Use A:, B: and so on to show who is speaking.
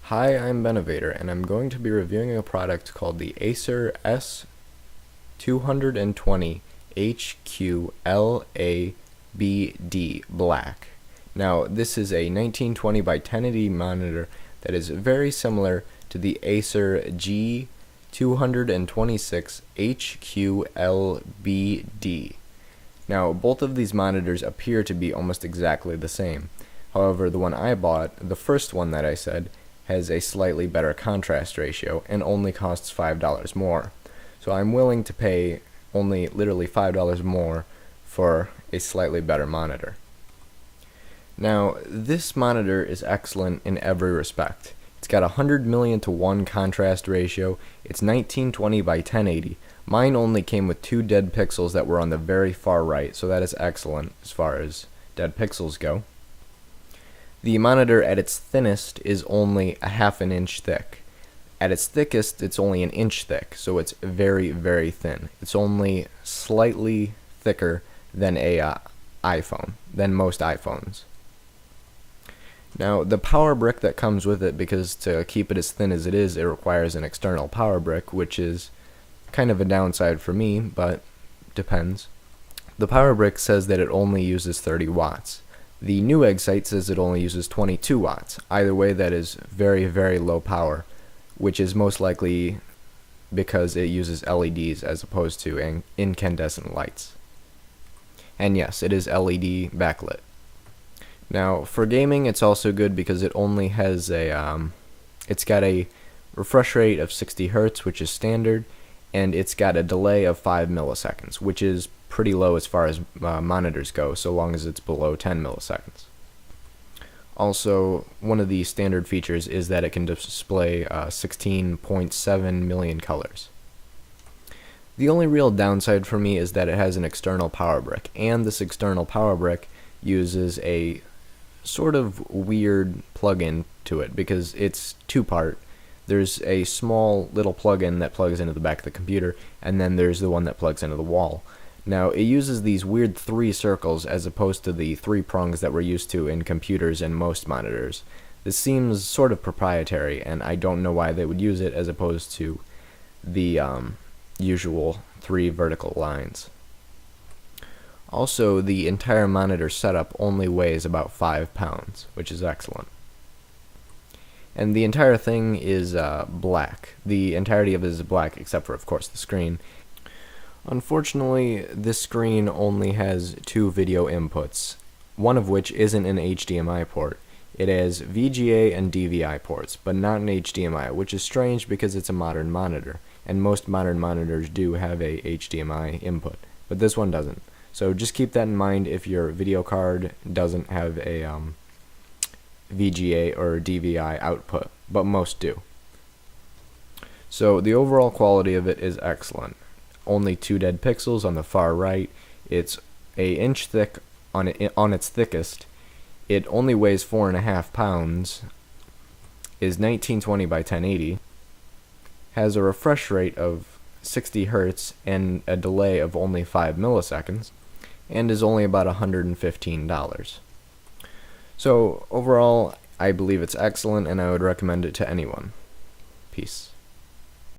A: Hi, I'm Benovator, and I'm going to be reviewing a product called the Acer S1920h1080 Black. Now, this is a 1920 by 1080 monitor that is very similar to the Acer G226HQLBD. Now, both of these monitors appear to be almost exactly the same. However, the one I bought, the first one that I said, has a slightly better contrast ratio and only costs $5 more. So I'm willing to pay only literally $5 more for a slightly better monitor. Now, this monitor is excellent in every respect. It's got 100 million to 1 contrast ratio. It's 1920 by 1080. Mine only came with 2 dead pixels that were on the very far right, so that is excellent as far as dead pixels go. The monitor at its thinnest is only a half an inch thick. At its thickest, it's only an inch thick, so it's very, very thin. It's only slightly thicker than a iPhone, than most iPhones. Now, the power brick that comes with it, because to keep it as thin as it is, it requires an external power brick, which is kind of a downside for me, but depends. The power brick says that it only uses 30 watts. The Newegg site says it only uses 22 watts. Either way, that is very, very low power, which is most likely because it uses LEDs as opposed to incandescent lights. And yes, it is LED backlit. Now, for gaming, it's also good because it only has it's got a refresh rate of 60 Hz, which is standard, and it's got a delay of 5 milliseconds, which is pretty low as far as monitors go, so long as it's below 10 milliseconds. Also, one of the standard features is that it can display 16.7 million colors. The only real downside for me is that it has an external power brick, and this external power brick uses a sort of weird plug-in to it because it's two-part. There's a small little plug-in that plugs into the back of the computer, and then there's the one that plugs into the wall. Now, it uses these weird 3 circles as opposed to the 3 prongs that we're used to in computers and most monitors. This seems sort of proprietary, and I don't know why they would use it as opposed to the usual 3 vertical lines. Also, the entire monitor setup only weighs about 5 pounds, which is excellent. And the entire thing is black. The entirety of it is black, except for, of course, the screen. Unfortunately, this screen only has 2 video inputs, one of which isn't an HDMI port. It has VGA and DVI ports, but not an HDMI, which is strange because it's a modern monitor, and most modern monitors do have a HDMI input, but this one doesn't. So just keep that in mind if your video card doesn't have a VGA or DVI output, but most do. So the overall quality of it is excellent. Only 2 dead pixels on the far right. It's an inch thick on its thickest. It only weighs 4.5 pounds. Is 1920 by 1080. Has a refresh rate of 60 Hz and a delay of only 5 milliseconds, and is only about $115. So overall, I believe it's excellent, and I would recommend it to anyone. Peace.